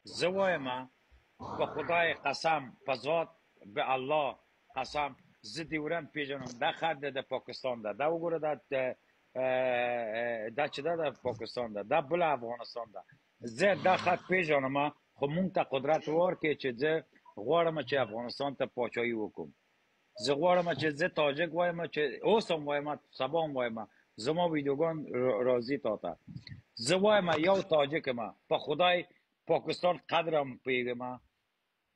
زه وایم په خدای قسم، په ذات، به الله قسم، زه ډیورند پیژنم. دا خط د پاکستان ده، دا وګوره، دا چې ده د پاکستان ده، دا بل افغانستان ده. زه دا خط پیژنم، خو مونږ ته قدرت ورکړي چې زه غواړم چې افغانستان ته پاچاهي وکړم. زه غواړم چې زه تاجک وایم، چې اوس هم وایم، سبا هم وایم، زما ویدیوګان راځي تا ته. زه وایم یو تاجک ما، په خدای پاکستان قدرم پیږم.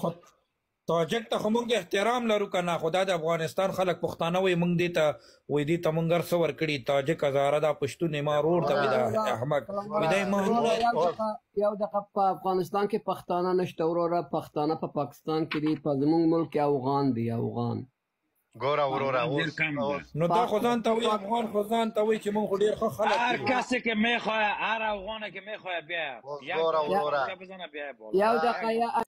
خود تاجک ته موږ احترام لرو کنه، خدا د افغانستان خلک پښتانه وي، موږ دې ته وې دې ته موږ څه ورکړي. تاجک هزاره دا پښتون ما رور ته وي، دا احمد وي دا ما یو دغه په افغانستان کې پښتانه نشته وروره، پښتانه په پاکستان کې دي، په زموږ ملک کې افغان دي، افغان. ګوره وروره نو دا خو ځان ته وي افغان، خو ځان ته وي چې موږ خو ډېر ښه خلک هر کسی که میخواه، هر افغانه که میخواه بیا ګوره وروره یو دقیقه